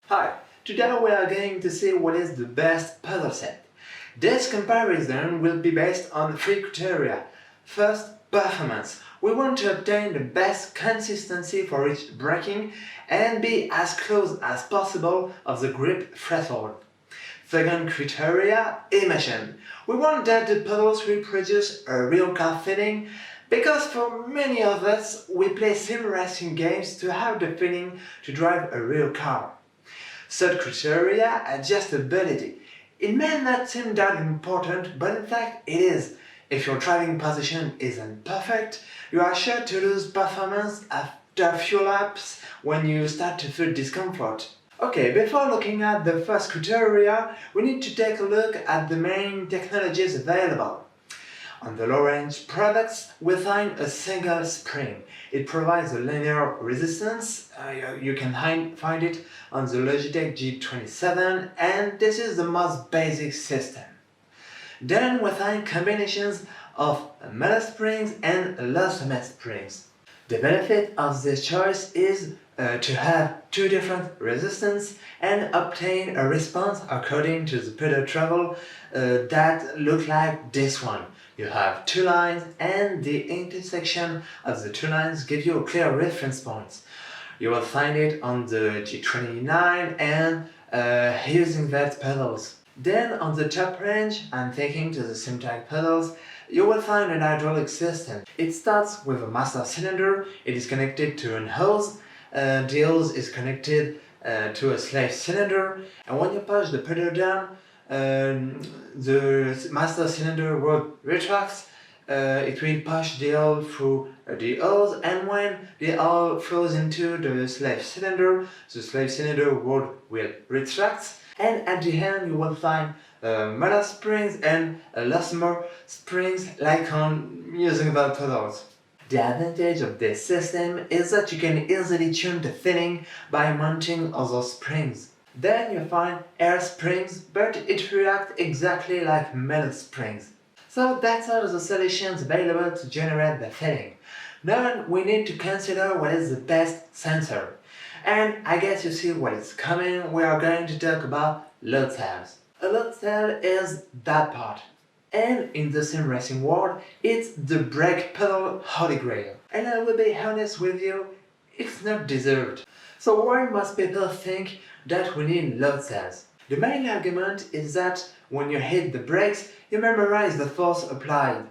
Hi, today we are going to see what is the best pedal set. This comparison will be based on three criteria. First, performance. We want to obtain the best consistency for each braking and be as close as possible of the grip threshold. Second criteria, immersion. We want that the pedals will produce a real car feeling because for many of us we play sim racing games to have the feeling to drive a real car. Third criteria, adjustability. It may not seem that important, but in fact it is. If your driving position isn't perfect, you are sure to lose performance after a few laps when you start to feel discomfort. Okay, before looking at the first criteria, we need to take a look at the main technologies available. On the low-range products, we find a single spring. It provides a linear resistance. You can find it on the Logitech G29, and this is the most basic system. Then we find combinations of metal springs and elastomeric springs. The benefit of this choice is to have two different resistance and obtain a response according to the pedal travel that look like this one. You have two lines and the intersection of the two lines give you a clear reference point. You will find it on the G29 and using that pedals. Then on the top range, I'm taking to the Simtag pedals, you will find an hydraulic system. It starts with a master cylinder, it is connected to an hose, the hose is connected to a slave cylinder, and when you push the pedal down, the master cylinder rod retracts, it will push the oil through the hose, and when the oil flows into the slave cylinder rod will retract, and at the end you will find metal springs and elastomer springs like on using the pedals. The advantage of this system is that you can easily tune the feeling by mounting other springs. Then you find air springs, but it reacts exactly like metal springs. So that's all the solutions available to generate the feeling. Now we need to consider what is the best sensor. And I guess you see what is coming. We are going to talk about load cells. A load cell is that part. And in the sim racing world, it's the brake pedal holy grail. And I will be honest with you, it's not deserved. So why must people think that we need load cells? The main argument is that when you hit the brakes, you memorize the force applied.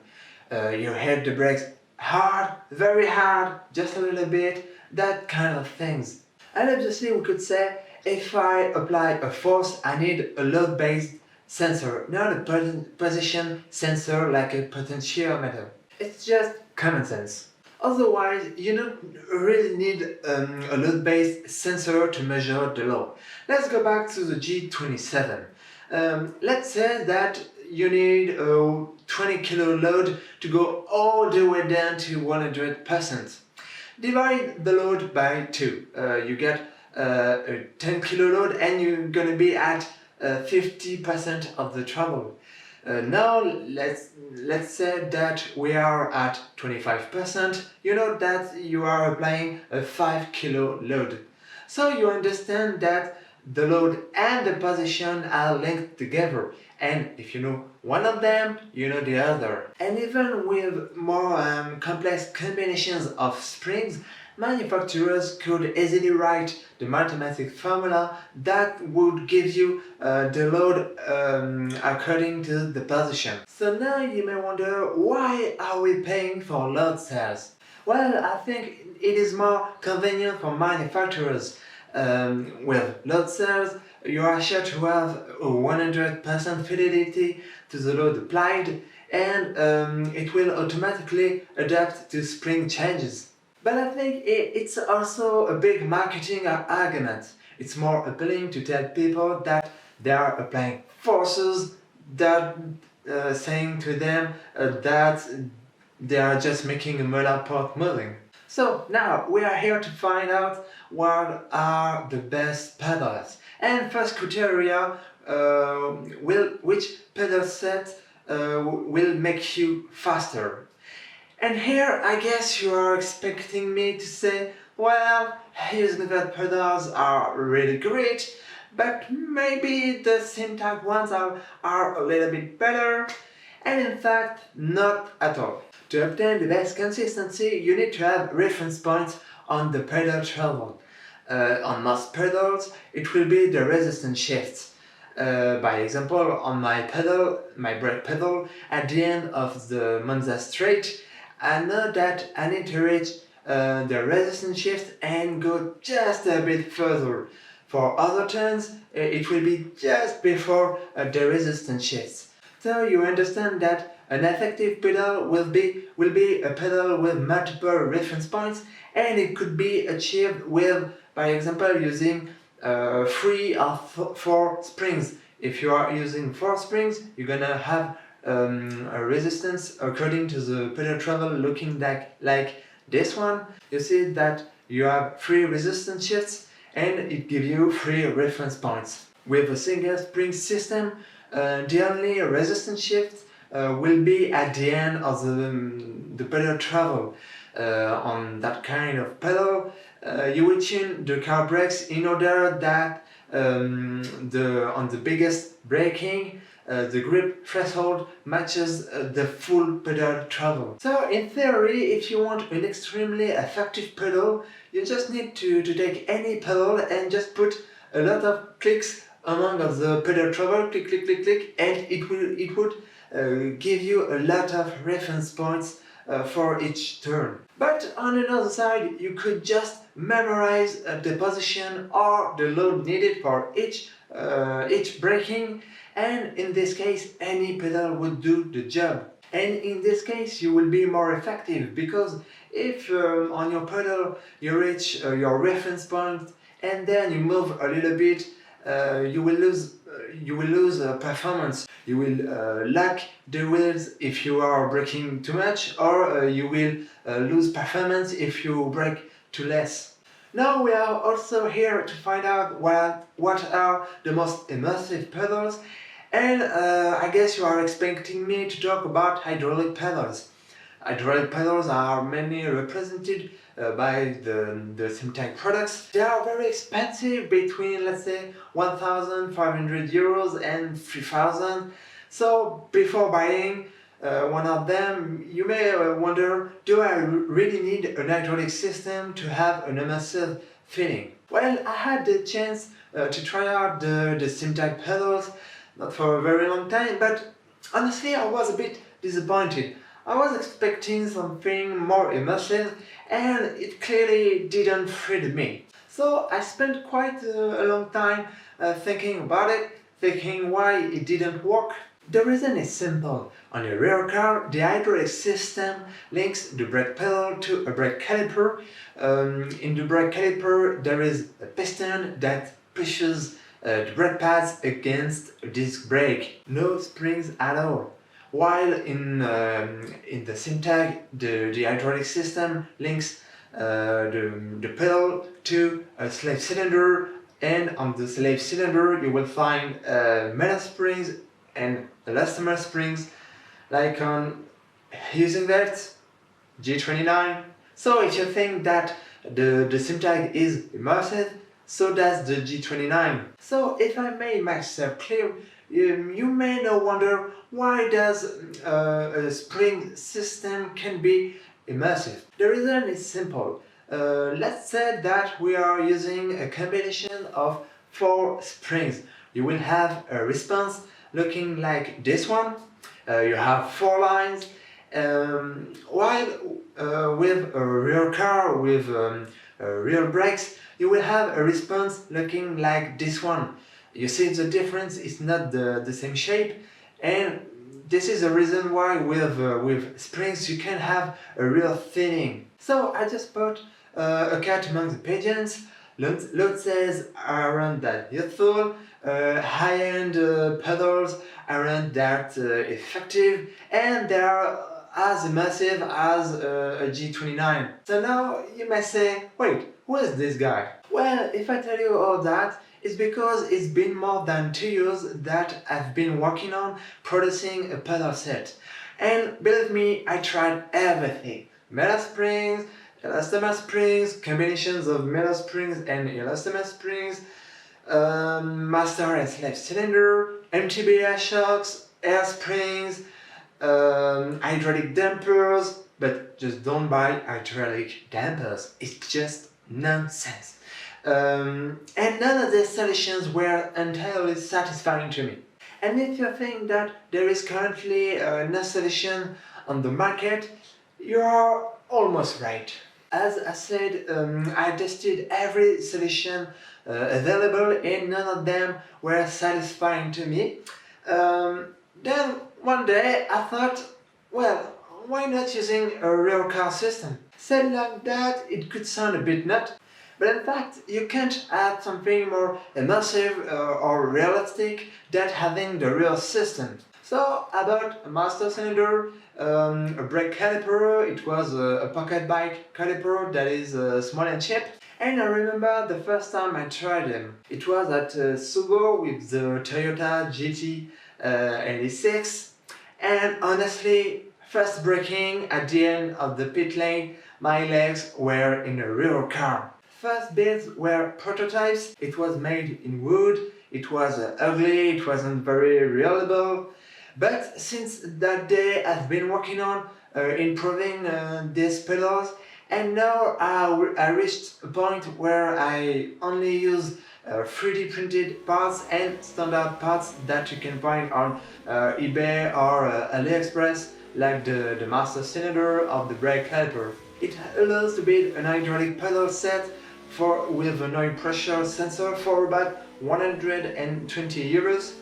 You hit the brakes hard, very hard, just a little bit, that kind of things. And obviously we could say, if I apply a force, I need a load-based sensor, not a position sensor like a potentiometer. It's just common sense. Otherwise, you don't really need a load-based sensor to measure the load. Let's go back to the G27. Let's say that you need a 20 kilo load to go all the way down to 100%. Divide the load by 2. You get a 10 kilo load and you're gonna be at 50% of the trouble. Now let's say that we are at 25%. You know that you are applying a 5 kilo load. So you understand that the load and the position are linked together, and if you know one of them, you know the other. And even with more complex combinations of springs, manufacturers could easily write the mathematical formula that would give you the load according to the position. So now you may wonder, why are we paying for load cells? Well, I think it is more convenient for manufacturers. With load cells, you are sure to have a 100% fidelity to the load applied, and it will automatically adapt to spring changes. But I think it's also a big marketing argument. It's more appealing to tell people that they are applying forces, that saying to them that they are just making a metal part moving. So now we are here to find out what are the best pedals. And first criteria, which pedal set will make you faster. And here I guess you are expecting me to say Well, using that pedals are really great, but maybe the Simtag ones are a little bit better, and in fact, not at all. To obtain the best consistency, you need to have reference points on the pedal travel. On most pedals, it will be the resistance shifts. By example, on my brake pedal, at the end of the Monza straight, I know that I need to reach the resistance shift and go just a bit further. For other turns, it will be just before the resistance shifts. So you understand that an effective pedal will be a pedal with multiple reference points, and it could be achieved with, by example, using 3 or 4 springs. If you are using 4 springs, you're gonna have a resistance according to the pedal travel looking like this one. You see that you have 3 resistance shifts and it gives you 3 reference points. With a single spring system, the only resistance shift will be at the end of the pedal travel. On that kind of pedal, you will tune the car brakes in order that on the biggest braking, the grip threshold matches the full pedal travel. So in theory, if you want an extremely effective pedal, you just need to take any pedal and just put a lot of clicks among of the pedal travel, click, click, click, click, and it would give you a lot of reference points for each turn. But on another side, you could just memorize the position or the load needed for each braking, and in this case any pedal would do the job. And in this case you will be more effective, because if on your pedal you reach your reference point and then you move a little bit, you will lose performance. You will lack the wheels if you are braking too much, or you will lose performance if you brake too less. Now we are also here to find out what are the most immersive pedals, and I guess you are expecting me to talk about hydraulic pedals. Hydraulic pedals are mainly represented by the Simtag products. They are very expensive, between, let's say, 1,500 euros and 3,000. So before buying one of them, you may wonder, do I really need an hydraulic system to have an immersive feeling? Well, I had the chance to try out the Simtag pedals, not for a very long time, but honestly I was a bit disappointed. I was expecting something more immersive, and it clearly didn't thrill me. So I spent quite a long time thinking about it, thinking why it didn't work. The reason is simple. On a rear car, the hydraulic system links the brake pedal to a brake caliper. In the brake caliper there is a piston that pushes the brake pads against a disc brake. No springs at all. While in the Simtag, the hydraulic system links the pedal to a slave cylinder, and on the slave cylinder you will find metal springs and elastomer springs, like on using that G29. So if you think that the Simtag is immersive, so does the G29. So if I made myself clear, you may now wonder, why does a spring system can be immersive? The reason is simple. Let's say that we are using a combination of 4 springs. You will have a response looking like this one. You have 4 lines, while with a rear car with rear brakes, you will have a response looking like this one. You see the difference is not the same shape, and this is the reason why with springs you can have a real feeling. So I just put a cat among the pigeons. Load says aren't that useful, high-end pedals aren't that effective, and they are as immersive as a G29. So now you may say, wait, who is this guy? Well, if I tell you all that, it's because it's been more than 2 years that I've been working on producing a pedal set. And believe me, I tried everything. Metal springs, elastomer springs, combinations of metal springs and elastomer springs, master and slave cylinder, MTBI shocks, air springs, hydraulic dampers, but just don't buy hydraulic dampers, it's just nonsense. And none of these solutions were entirely satisfying to me. And if you think that there is currently no solution on the market, you are almost right. As I said, I tested every solution available and none of them were satisfying to me. Then one day I thought, well, why not using a real car system? Said like that, it could sound a bit nut, but in fact you can't add something more immersive or realistic than having the real system. So I bought a master cylinder, a brake caliper. It was a pocket bike caliper that is small and cheap. And I remember the first time I tried them. It was at Sugo with the Toyota GT86. And honestly, first braking at the end of the pit lane, my legs were in a real car. First builds were prototypes. It was made in wood. It was ugly. It wasn't very reliable. But since that day, I've been working on improving these pedals, and now I reached a point where I only use 3D printed parts and standard parts that you can find on eBay or AliExpress, like the master cylinder of the brake caliper. It allows to build an hydraulic pedal set with an oil pressure sensor for about 120 euros.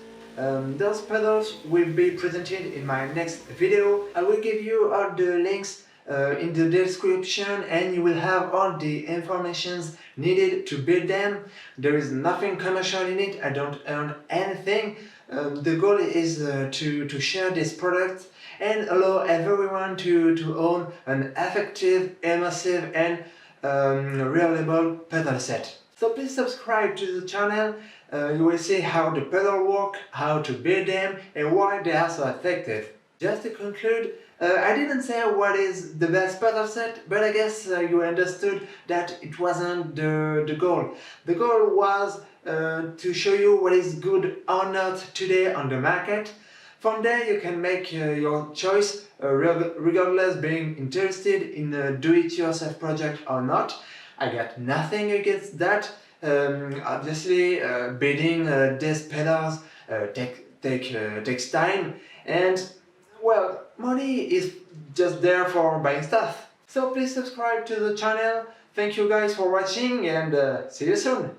Those pedals will be presented in my next video. I will give you all the links in the description and you will have all the informations needed to build them. There is nothing commercial in it, I don't earn anything. The goal is to share this product and allow everyone to own an effective, immersive and reliable pedal set. So please subscribe to the channel. You will see how the pedals work, how to build them and why they are so effective. Just to conclude, I didn't say what is the best pedal set, but I guess you understood that it wasn't the goal. The goal was to show you what is good or not today on the market. From there you can make your choice, regardless being interested in a do-it-yourself project or not. I got nothing against that. Obviously, building these pedals takes time, and well, money is just there for buying stuff. So please subscribe to the channel. Thank you guys for watching and see you soon.